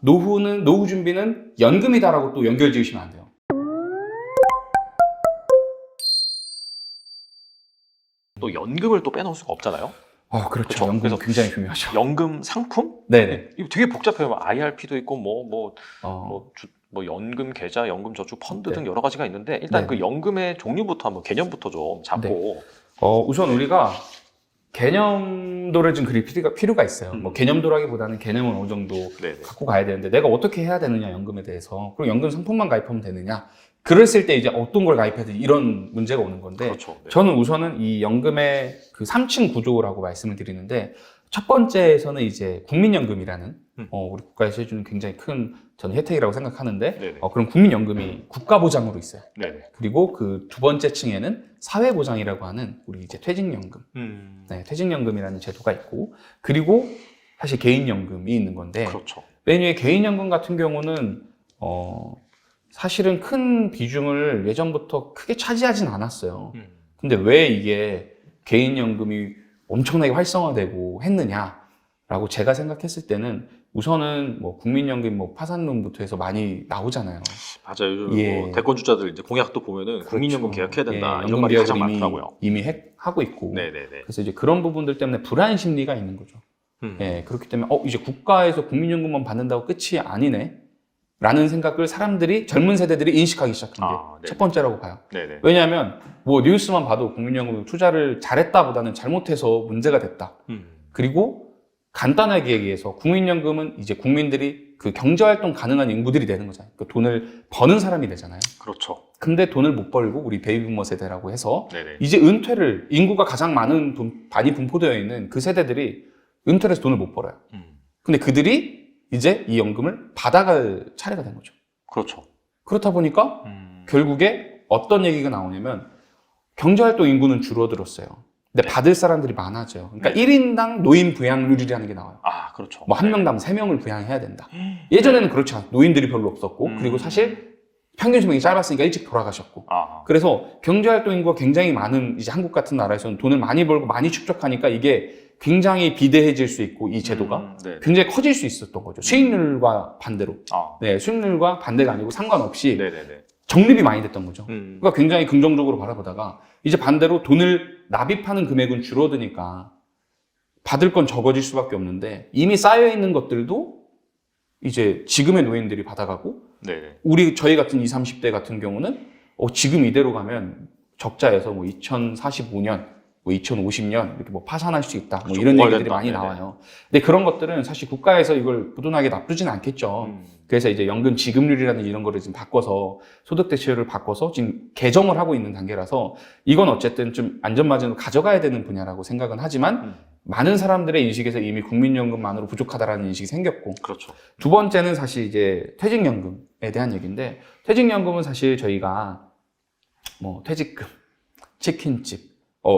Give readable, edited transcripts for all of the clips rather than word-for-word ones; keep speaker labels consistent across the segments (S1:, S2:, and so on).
S1: 노후 준비는 연금이다라고 또 연결 지으시면 안 돼요.
S2: 또 연금을 또 빼놓을 수가 없잖아요.
S1: 그렇죠.
S2: 그렇죠.
S1: 연금
S2: 그래서
S1: 굉장히 중요하죠.
S2: 연금 상품?
S1: 네네.
S2: 이거 되게 복잡해요. IRP도 있고 뭐 연금 계좌, 연금 저축 펀드
S1: 네.
S2: 등 여러 가지가 있는데 일단
S1: 네.
S2: 그 연금의 종류부터 한번 개념부터 좀 잡고
S1: 우선 우리가 개념도를 좀 그릴 필요가 있어요. 뭐 개념도라기보다는 개념은 어느 정도
S2: 네네.
S1: 갖고 가야 되는데 내가 어떻게 해야 되느냐 연금에 대해서 그리고 연금 상품만 가입하면 되느냐 그랬을 때 이제 어떤 걸 가입해야 되지 이런 문제가 오는 건데
S2: 그렇죠. 네.
S1: 저는 우선은 이 연금의 그 3층 구조라고 말씀을 드리는데 첫 번째에서는 이제 국민연금이라는 우리 국가에서 해주는 굉장히 큰 저는 혜택이라고 생각하는데
S2: 네네.
S1: 그런 국민연금이 국가보장으로 있어요.
S2: 네네.
S1: 그리고 그 두 번째 층에는 사회보장이라고 하는 우리 이제 퇴직연금, 네, 퇴직연금이라는 제도가 있고 그리고 사실 개인연금이 있는 건데
S2: 그렇죠.
S1: 맨 위에 개인연금 같은 경우는 사실은 큰 비중을 예전부터 크게 차지하진 않았어요. 근데 왜 이게 개인연금이 엄청나게 활성화되고 했느냐라고 제가 생각했을 때는 우선은 뭐 국민연금 뭐 파산론부터 해서 많이 나오잖아요.
S2: 맞아요. 요즘
S1: 예.
S2: 뭐 대권 주자들 이제 공약도 보면은
S1: 그렇죠.
S2: 국민연금 계약해야 된다
S1: 예,
S2: 이런 말이 가장
S1: 연금
S2: 많더라고요.
S1: 이미 하고 있고.
S2: 네네네.
S1: 그래서 이제 그런 부분들 때문에 불안 심리가 있는 거죠. 예, 그렇기 때문에 이제 국가에서 국민연금만 받는다고 끝이 아니네. 라는 생각을 사람들이 젊은 세대들이 인식하기 시작한 게 첫 번째라고 봐요.
S2: 네네.
S1: 왜냐하면 뭐 뉴스만 봐도 국민연금 투자를 잘했다보다는 잘못해서 문제가 됐다. 그리고 간단하게 얘기해서 국민연금은 이제 국민들이 그 경제활동 가능한 인구들이 되는 거잖아요. 그 돈을 버는 사람이 되잖아요.
S2: 그렇죠.
S1: 근데 돈을 못 벌고 우리 베이비부머 세대라고 해서
S2: 네네.
S1: 이제 은퇴를 인구가 가장 많이 분포되어 있는 그 세대들이 은퇴를 해서 돈을 못 벌어요. 근데 그들이 이제 이 연금을 받아갈 차례가 된 거죠.
S2: 그렇죠.
S1: 그렇다 보니까 결국에 어떤 얘기가 나오냐면 경제활동 인구는 줄어들었어요. 근데 받을 사람들이 많아져요. 그러니까 1인당 노인 부양률이라는 게 나와요.
S2: 그렇죠.
S1: 뭐 한 명당 3명을 부양해야 된다. 예전에는 그렇지 않아요. 노인들이 별로 없었고 그리고 사실 평균 수명이 짧았으니까 일찍 돌아가셨고 그래서 경제활동 인구가 굉장히 많은 이제 한국 같은 나라에서는 돈을 많이 벌고 많이 축적하니까 이게 굉장히 비대해질 수 있고 이 제도가 굉장히 커질 수 있었던 거죠. 수익률과 반대로. 네, 수익률과 반대가 아니고 상관없이
S2: 네네네.
S1: 적립이 많이 됐던 거죠. 그러니까 굉장히 긍정적으로 바라보다가 이제 반대로 돈을 납입하는 금액은 줄어드니까 받을 건 적어질 수밖에 없는데 이미 쌓여있는 것들도 이제 지금의 노인들이 받아가고
S2: 네네.
S1: 저희 같은 20, 30대 같은 경우는 지금 이대로 가면 적자에서 뭐 2045년, 뭐 2050년 이렇게 뭐 파산할 수 있다. 뭐 이런 얘기들이 많이 나와요. 근데 그런 것들은 사실 국가에서 이걸 부도나게 놔두진 않겠죠. 그래서 이제 연금 지급률이라는 이런 거를 지금 바꿔서 소득 대체율을 바꿔서 지금 개정을 하고 있는 단계라서 이건 어쨌든 좀 안전마진을 가져가야 되는 분야라고 생각은 하지만 많은 사람들의 인식에서 이미 국민연금만으로 부족하다라는 인식이 생겼고
S2: 그렇죠.
S1: 두 번째는 사실 이제 퇴직연금에 대한 얘기인데 퇴직연금은 사실 저희가 뭐 퇴직금, 치킨집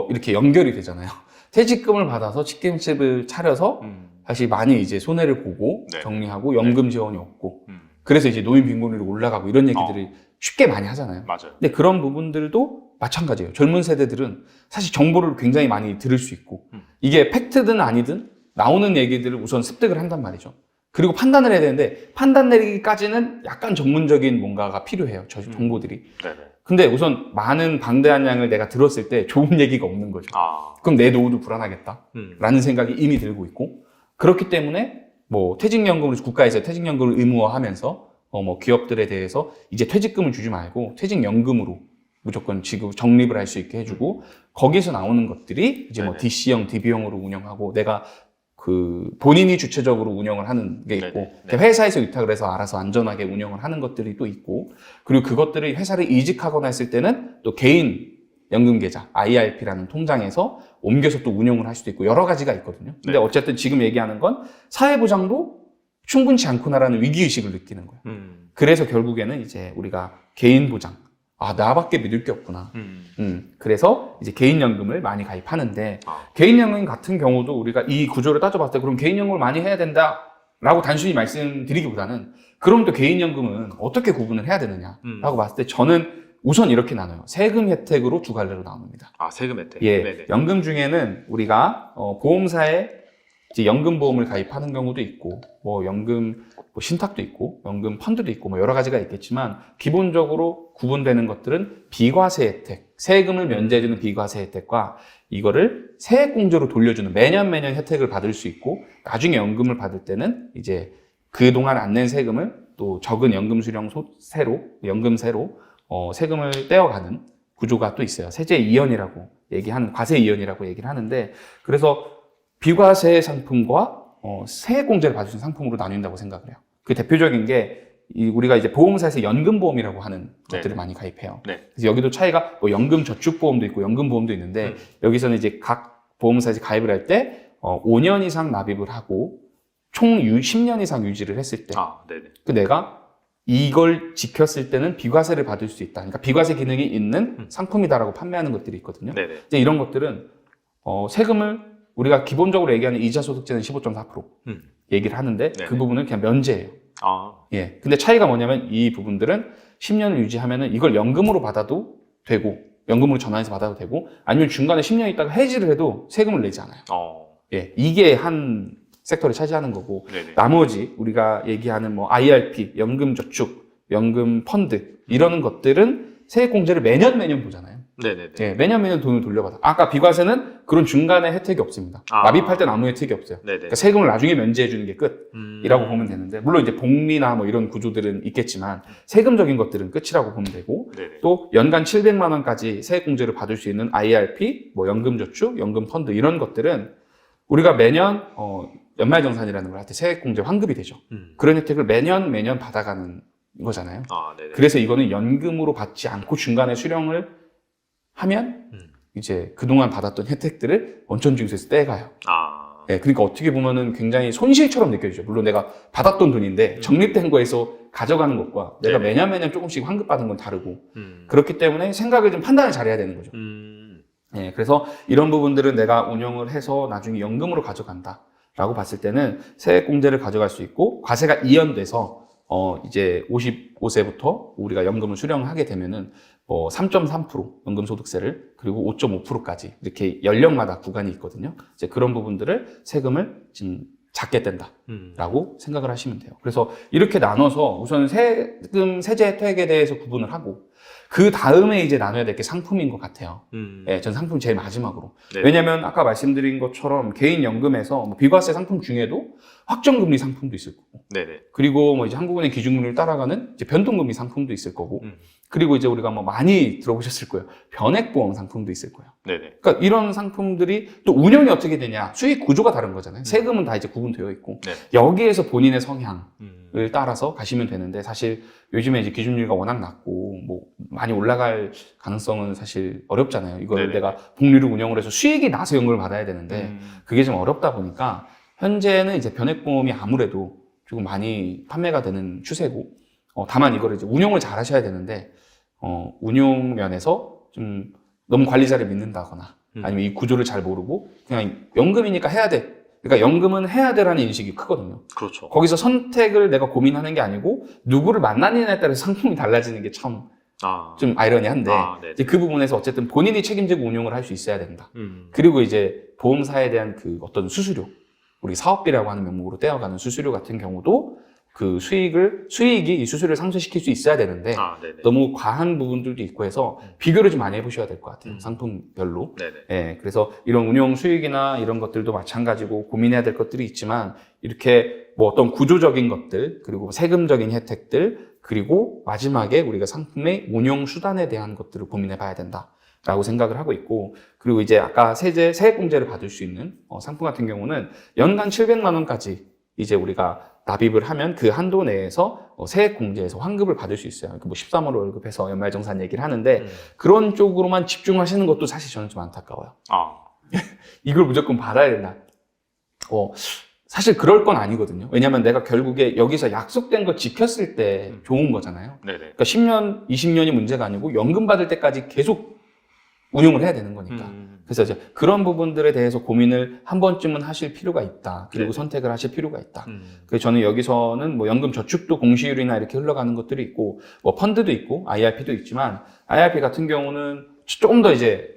S1: 이렇게 연결이 되잖아요. 퇴직금을 받아서 치킨집을 차려서 사실 많이 이제 손해를 보고 정리하고 연금 지원이 없고 그래서 이제 노인 빈곤율이 올라가고 이런 얘기들이 쉽게 많이 하잖아요.
S2: 맞아요.
S1: 근데 그런 부분들도 마찬가지예요. 젊은 세대들은 사실 정보를 굉장히 많이 들을 수 있고 이게 팩트든 아니든 나오는 얘기들을 우선 습득을 한단 말이죠. 그리고 판단을 해야 되는데 판단 내리기까지는 약간 전문적인 뭔가가 필요해요. 저 정보들이.
S2: 네네.
S1: 근데 우선 많은 방대한 양을 내가 들었을 때 좋은 얘기가 없는 거죠. 그럼 내 노후도 불안하겠다 라는 생각이 이미 들고 있고 그렇기 때문에 뭐 퇴직연금을 국가에서 퇴직연금을 의무화하면서 뭐 기업들에 대해서 이제 퇴직금을 주지 말고 퇴직연금으로 무조건 지급 적립을 할 수 있게 해주고 거기서 나오는 것들이 이제 뭐 DC형, DB형으로 운영하고 내가 그 본인이 주체적으로 운영을 하는 게 있고 회사에서 위탁을 해서 알아서 안전하게 운영을 하는 것들이 또 있고 그리고 그것들을 회사를 이직하거나 했을 때는 또 개인 연금계좌 IRP라는 통장에서 옮겨서 또 운영을 할 수도 있고 여러 가지가 있거든요. 근데 어쨌든 지금 얘기하는 건 사회보장도 충분치 않구나라는 위기의식을 느끼는 거예요. 그래서 결국에는 이제 우리가 개인보장 나밖에 믿을 게 없구나. 그래서 이제 개인연금을 많이 가입하는데 개인연금 같은 경우도 우리가 이 구조를 따져봤을 때 그럼 개인연금을 많이 해야 된다라고 단순히 말씀드리기보다는 그럼 또 개인연금은 어떻게 구분을 해야 되느냐라고 봤을 때 저는 우선 이렇게 나눠요. 세금 혜택으로 두 갈래로 나눕니다.
S2: 세금 혜택.
S1: 예,
S2: 네네.
S1: 연금 중에는 우리가 보험사에 이제 연금보험을 가입하는 경우도 있고, 뭐 연금 뭐 신탁도 있고, 연금 펀드도 있고, 뭐 여러 가지가 있겠지만, 기본적으로 구분되는 것들은 비과세 혜택, 세금을 면제해주는 비과세 혜택과 이거를 세액공제로 돌려주는 매년 혜택을 받을 수 있고, 나중에 연금을 받을 때는 이제 그동안 안 낸 세금을 또 적은 연금 수령 연금세로 세금을 떼어가는 구조가 또 있어요. 세제 이연이라고 과세 이연이라고 얘기를 하는데, 그래서 비과세 상품과 세액공제를 받을 수 있는 상품으로 나뉜다고 생각을 해요. 그 대표적인 게 우리가 이제 보험사에서 연금보험이라고 하는 것들을 많이 가입해요.
S2: 네.
S1: 그래서 여기도 차이가 뭐 연금저축보험도 있고 연금보험도 있는데 여기서는 이제 각 보험사에서 가입을 할 때 5년 이상 납입을 하고 총 10년 이상 유지를 했을 때 그 내가 이걸 지켰을 때는 비과세를 받을 수 있다. 그러니까 비과세 기능이 있는 상품이다라고 판매하는 것들이 있거든요. 이제 이런 것들은 세금을 우리가 기본적으로 얘기하는 이자소득세는 15.4% 얘기를 하는데 그 부분은 그냥 면제예요. 예. 근데 차이가 뭐냐면 이 부분들은 10년을 유지하면은 이걸 연금으로 받아도 되고, 연금으로 전환해서 받아도 되고, 아니면 중간에 10년 있다가 해지를 해도 세금을 내지 않아요. 예. 이게 한 섹터를 차지하는 거고, 나머지 우리가 얘기하는 뭐 IRP, 연금저축, 연금 펀드 이런 것들은 세액공제를 매년 보잖아요. 예, 매년 돈을 돌려받아. 아까 비과세는 그런 중간에 혜택이 없습니다. 납입할 때는 아무 혜택이 없어요. 그러니까 세금을 나중에 면제해 주는 게 끝이라고 보면 되는데, 물론 이제 복리나 뭐 이런 구조들은 있겠지만 세금적인 것들은 끝이라고 보면 되고, 또 연간 700만 원까지 세액공제를 받을 수 있는 IRP, 뭐 연금저축, 연금펀드 이런 것들은 우리가 매년 연말정산이라는 걸 할 때 세액공제 환급이 되죠. 그런 혜택을 매년 받아가는 거잖아요. 그래서 이거는 연금으로 받지 않고 중간에 수령을 하면 이제 그동안 받았던 혜택들을 원천징수에서 떼가요. 네, 그러니까 어떻게 보면은 굉장히 손실처럼 느껴지죠. 물론 내가 받았던 돈인데 적립된 거에서 가져가는 것과 내가 매년 조금씩 환급받은 건 다르고, 그렇기 때문에 생각을 좀 판단을 잘해야 되는 거죠. 네, 그래서 이런 부분들은 내가 운영을 해서 나중에 연금으로 가져간다라고 봤을 때는 세액공제를 가져갈 수 있고, 과세가 이연돼서 이제 55세부터 우리가 연금을 수령하게 되면은 3.3% 연금소득세를, 그리고 5.5%까지 이렇게 연령마다 구간이 있거든요. 이제 그런 부분들을 세금을 지금 작게 뗀다라고 생각을 하시면 돼요. 그래서 이렇게 나눠서 우선 세제 혜택에 대해서 구분을 하고, 그 다음에 이제 나눠야 될 게 상품인 것 같아요. 예, 전 상품 제일 마지막으로. 왜냐면 아까 말씀드린 것처럼 개인연금에서 뭐 비과세 상품 중에도 확정금리 상품도 있을 거고, 그리고 뭐 이제 한국은행 기준금리를 따라가는 이제 변동금리 상품도 있을 거고, 그리고 이제 우리가 뭐 많이 들어보셨을 거예요. 변액보험 상품도 있을 거예요. 그러니까 이런 상품들이 또 운영이 어떻게 되냐, 수익 구조가 다른 거잖아요. 세금은 다 이제 구분되어 있고, 여기에서 본인의 성향을 따라서 가시면 되는데, 사실 요즘에 이제 기준율가 워낙 낮고 뭐 많이 올라갈 가능성은 사실 어렵잖아요. 이걸 내가 복리를 운영을 해서 수익이 나서 연금을 받아야 되는데 그게 좀 어렵다 보니까 현재는 이제 변액보험이 아무래도 조금 많이 판매가 되는 추세고, 다만 이거를 이제 운용을 잘 하셔야 되는데, 운용 면에서 좀 너무 관리자를 믿는다거나 아니면 이 구조를 잘 모르고 그냥 연금이니까 해야 돼. 그러니까 연금은 해야 돼라는 인식이 크거든요.
S2: 그렇죠.
S1: 거기서 선택을 내가 고민하는 게 아니고 누구를 만나느냐에 따라서 상품이 달라지는 게 참 좀 아이러니한데, 이제 그 부분에서 어쨌든 본인이 책임지고 운용을 할 수 있어야 된다. 그리고 이제 보험사에 대한 그 어떤 수수료, 우리 사업비라고 하는 명목으로 떼어가는 수수료 같은 경우도 그 수익이 이 수수료를 상쇄시킬 수 있어야 되는데 너무 과한 부분들도 있고 해서 비교를 좀 많이 해보셔야 될 것 같아요. 상품별로. 예, 그래서 이런 운용 수익이나 이런 것들도 마찬가지고 고민해야 될 것들이 있지만, 이렇게 뭐 어떤 구조적인 것들, 그리고 세금적인 혜택들, 그리고 마지막에 우리가 상품의 운용 수단에 대한 것들을 고민해 봐야 된다라고 생각을 하고 있고, 그리고 이제 아까 세액공제를 받을 수 있는 상품 같은 경우는 연간 700만 원까지 이제 우리가 납입을 하면 그 한도 내에서 세액공제에서 환급을 받을 수 있어요. 뭐 13월 월급해서 연말정산 얘기를 하는데, 그런 쪽으로만 집중하시는 것도 사실 저는 좀 안타까워요. 이걸 무조건 받아야 된다. 사실 그럴 건 아니거든요. 왜냐면 내가 결국에 여기서 약속된 걸 지켰을 때 좋은 거잖아요. 그러니까 10년, 20년이 문제가 아니고 연금 받을 때까지 계속 운용을 해야 되는 거니까. 그래서 이제 그런 부분들에 대해서 고민을 한 번쯤은 하실 필요가 있다. 그리고 선택을 하실 필요가 있다. 그래서 저는 여기서는 뭐 연금 저축도 공시율이나 이렇게 흘러가는 것들이 있고, 뭐 펀드도 있고, IRP도 있지만, IRP 같은 경우는 조금 더 이제,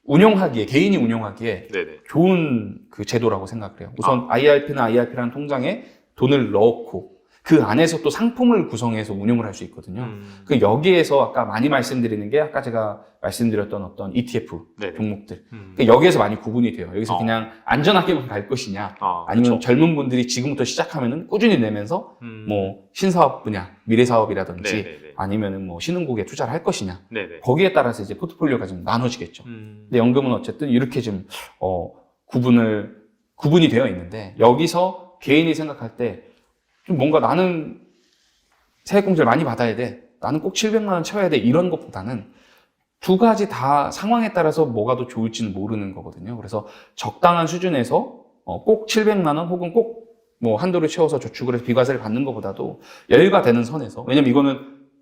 S1: 운용하기에, 개인이 운용하기에
S2: 네네.
S1: 좋은 그 제도라고 생각을 해요. 우선 IRP나 IRP라는 통장에 돈을 넣고 그 안에서 또 상품을 구성해서 운용을 할 수 있거든요. 그 여기에서 아까 많이 말씀드리는 게 아까 제가 말씀드렸던 어떤 ETF
S2: 네네.
S1: 종목들. 그 여기에서 많이 구분이 돼요. 여기서 그냥 안전하게만 갈 것이냐, 아니면
S2: 그쵸.
S1: 젊은 분들이 지금부터 시작하면은 꾸준히 내면서 뭐 신사업 분야, 미래 사업이라든지
S2: 네네네.
S1: 아니면은 뭐 신흥국에 투자를 할 것이냐.
S2: 네네.
S1: 거기에 따라서 이제 포트폴리오가 좀 나눠지겠죠. 근데 연금은 어쨌든 이렇게 좀 구분이 되어 있는데 여기서 개인이 생각할 때 좀 뭔가 나는 세액공제를 많이 받아야 돼. 나는 꼭 700만 원 채워야 돼. 이런 것보다는 두 가지 다 상황에 따라서 뭐가 더 좋을지는 모르는 거거든요. 그래서 적당한 수준에서 꼭 700만 원 혹은 꼭 뭐 한도를 채워서 저축을 해서 비과세를 받는 것보다도 여유가 되는 선에서, 왜냐면 이거는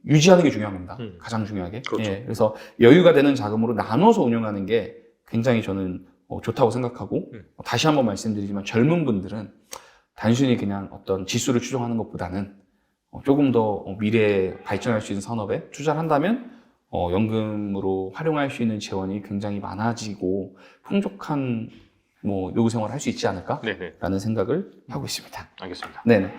S1: 유지하는 게 중요합니다. 가장 중요하게.
S2: 그렇죠.
S1: 예, 그래서 여유가 되는 자금으로 나눠서 운영하는 게 굉장히 저는 좋다고 생각하고 다시 한번 말씀드리지만 젊은 분들은 단순히 그냥 어떤 지수를 추종하는 것보다는 조금 더 미래에 발전할 수 있는 산업에 투자를 한다면 연금으로 활용할 수 있는 재원이 굉장히 많아지고 풍족한 노후 생활을 할 수 있지 않을까라는
S2: 네네.
S1: 생각을 하고 있습니다.
S2: 알겠습니다.
S1: 네네.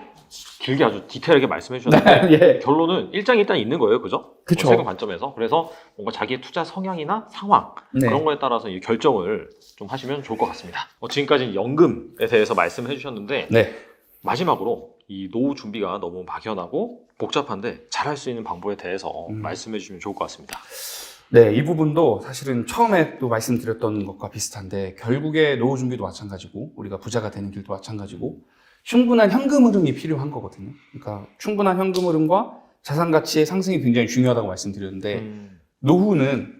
S2: 길게 아주 디테일하게 말씀해 주셨는데
S1: 예.
S2: 결론은 일장일단 있는 거예요, 그죠?
S1: 그쵸.
S2: 세금 관점에서. 그래서 뭔가 자기의 투자 성향이나 상황
S1: 네.
S2: 그런 거에 따라서 이 결정을 좀 하시면 좋을 것 같습니다. 지금까지 연금에 대해서 말씀해 주셨는데
S1: 네.
S2: 마지막으로 이 노후 준비가 너무 막연하고 복잡한데 잘할 수 있는 방법에 대해서 말씀해 주시면 좋을 것 같습니다.
S1: 네, 이 부분도 사실은 처음에 또 말씀드렸던 것과 비슷한데 결국에 노후 준비도 마찬가지고 우리가 부자가 되는 길도 마찬가지고 충분한 현금 흐름이 필요한 거거든요. 그러니까 충분한 현금 흐름과 자산 가치의 상승이 굉장히 중요하다고 말씀드렸는데 노후는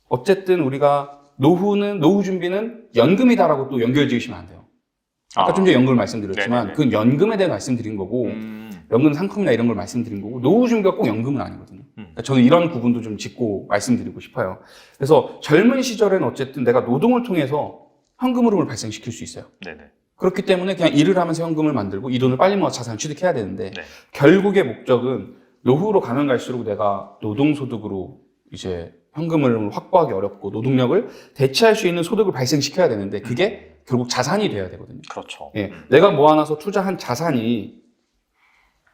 S1: 어쨌든 우리가 노후 준비는 연금이다라고 또 연결 지으시면 안 돼요. 아까 좀 전에 연금을 말씀드렸지만
S2: 네네네.
S1: 그건 연금에 대해 말씀드린 거고 연금 상품이나 이런 걸 말씀드린 거고 노후 준비가 꼭 연금은 아니거든요. 그러니까 저는 이런 구분도 좀 짚고 말씀드리고 싶어요. 그래서 젊은 시절에는 어쨌든 내가 노동을 통해서 현금 흐름을 발생시킬 수 있어요.
S2: 네네.
S1: 그렇기 때문에 그냥 일을 하면서 현금을 만들고 이 돈을 빨리 모아 자산을 취득해야 되는데
S2: 네.
S1: 결국의 목적은 노후로 가면 갈수록 내가 노동소득으로 이제 현금을 확보하기 어렵고 노동력을 대체할 수 있는 소득을 발생시켜야 되는데 그게 결국 자산이 돼야 되거든요.
S2: 그렇죠.
S1: 예, 내가 모아놔서 투자한 자산이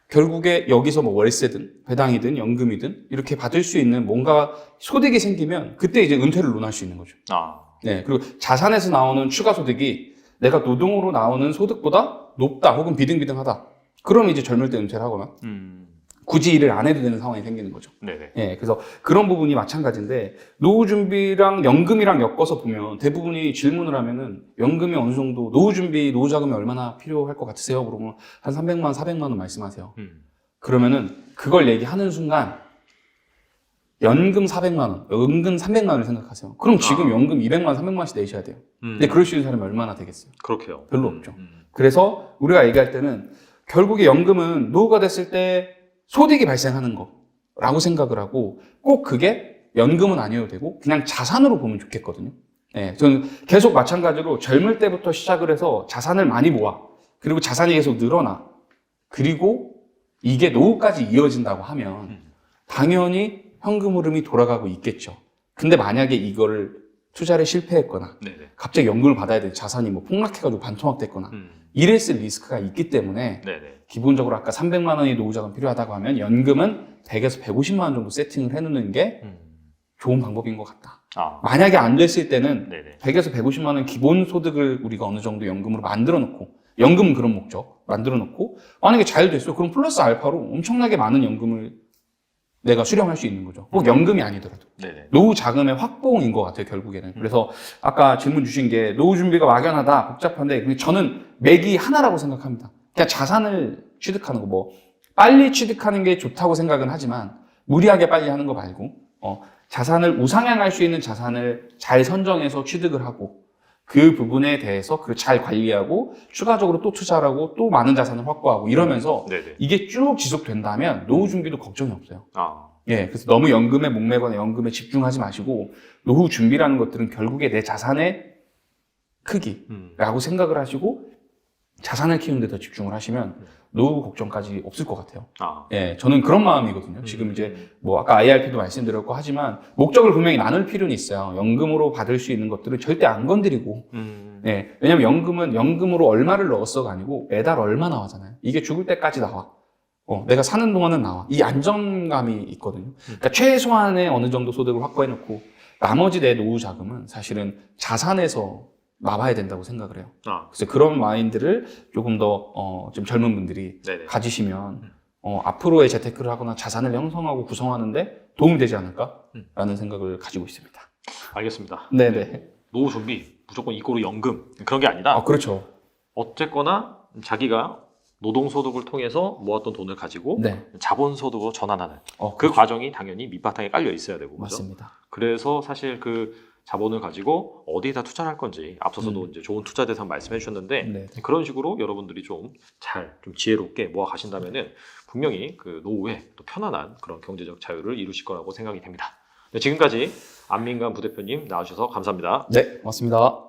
S1: 결국에 여기서 뭐 월세든 배당이든 연금이든 이렇게 받을 수 있는 뭔가 소득이 생기면 그때 이제 은퇴를 논할 수 있는 거죠. 네, 그리고 자산에서 나오는 추가 소득이 내가 노동으로 나오는 소득보다 높다 혹은 비등비등하다. 그럼 이제 젊을 때 은퇴를 하거나 굳이 일을 안 해도 되는 상황이 생기는 거죠.
S2: 네네.
S1: 예, 그래서 그런 부분이 마찬가지인데 노후 준비랑 연금이랑 엮어서 보면 대부분이 질문을 하면은 연금이 어느 정도 노후 준비, 노후 자금이 얼마나 필요할 것 같으세요? 그러면 한 300만 원, 400만 원 말씀하세요. 그러면은 그걸 얘기하는 순간 연금 400만 원, 연금 300만 원을 생각하세요. 그럼 지금 연금 200만 원, 300만 원씩 내셔야 돼요. 근데 그럴 수 있는 사람이 얼마나 되겠어요?
S2: 그렇게요.
S1: 별로 없죠. 그래서 우리가 얘기할 때는 결국에 연금은 노후가 됐을 때 소득이 발생하는 거라고 생각을 하고 꼭 그게 연금은 아니어도 되고 그냥 자산으로 보면 좋겠거든요. 예, 저는 계속 마찬가지로 젊을 때부터 시작을 해서 자산을 많이 모아 그리고 자산이 계속 늘어나 그리고 이게 노후까지 이어진다고 하면 당연히 현금 흐름이 돌아가고 있겠죠. 근데 만약에 이거를 투자를 실패했거나
S2: 네네.
S1: 갑자기 연금을 받아야 될 자산이 뭐 폭락해가지고 반토막됐거나 이랬을 리스크가 있기 때문에
S2: 네네.
S1: 기본적으로 아까 300만 원이 노후자금 필요하다고 하면 연금은 100에서 150만 원 정도 세팅을 해놓는 게 좋은 방법인 것 같다. 만약에 안 됐을 때는
S2: 네네.
S1: 100에서 150만 원 기본 소득을 우리가 어느 정도 연금으로 만들어 놓고 연금은 그런 목적 만들어 놓고 만약에 잘 됐어요. 그럼 플러스 알파로 엄청나게 많은 연금을 내가 수령할 수 있는 거죠. 꼭 연금이 아니더라도.
S2: 네네.
S1: 노후 자금의 확보인 것 같아요, 결국에는. 그래서 아까 질문 주신 게 노후 준비가 막연하다, 복잡한데 근데 저는 맥이 하나라고 생각합니다. 그냥 자산을 취득하는 거, 뭐 빨리 취득하는 게 좋다고 생각은 하지만 무리하게 빨리 하는 거 말고 자산을 우상향할 수 있는 자산을 잘 선정해서 취득을 하고 그 부분에 대해서 그 잘 관리하고 추가적으로 또 투자를 하고 또 많은 자산을 확보하고 이러면서
S2: 네네.
S1: 이게 쭉 지속된다면 노후 준비도 걱정이 없어요.
S2: 아.
S1: 예, 그래서 너무 연금에 목매거나 연금에 집중하지 마시고 노후 준비라는 것들은 결국에 내 자산의 크기라고 생각을 하시고 자산을 키우는 데 더 집중을 하시면 노후 걱정까지 없을 것 같아요.
S2: 아.
S1: 예, 저는 그런 마음이거든요. 지금 이제 뭐 아까 IRP도 말씀드렸고 하지만 목적을 분명히 나눌 필요는 있어요. 연금으로 받을 수 있는 것들을 절대 안 건드리고. 예, 왜냐면 연금은 연금으로 얼마를 넣었어가 아니고 매달 얼마 나와잖아요. 이게 죽을 때까지 나와. 내가 사는 동안은 나와. 이 안정감이 있거든요. 그러니까 최소한의 어느 정도 소득을 확보해 놓고 나머지 내 노후 자금은 사실은 자산에서 나와야 된다고 생각을 해요. 그래서 그런 마인드를 조금 더 좀 젊은 분들이
S2: 네네.
S1: 가지시면 앞으로의 재테크를 하거나 자산을 형성하고 구성하는데 도움이 되지 않을까라는 생각을 가지고 있습니다.
S2: 알겠습니다.
S1: 네네.
S2: 노후 준비 무조건 이꼬르 연금 그런 게 아니다.
S1: 그렇죠.
S2: 어쨌거나 자기가 노동소득을 통해서 모았던 돈을 가지고
S1: 네.
S2: 자본소득으로 전환하는 그
S1: 그렇죠.
S2: 과정이 당연히 밑바탕에 깔려 있어야 되고. 그죠?
S1: 맞습니다.
S2: 그래서 사실 그 자본을 가지고 어디에다 투자를 할 건지 앞서서도 이제 좋은 투자 대상 말씀해 주셨는데
S1: 네.
S2: 그런 식으로 여러분들이 좀 지혜롭게 모아 가신다면은 분명히 그 노후에 또 편안한 그런 경제적 자유를 이루실 거라고 생각이 됩니다. 네, 지금까지 안민관 부대표님 나와주셔서 감사합니다.
S1: 네, 고맙습니다.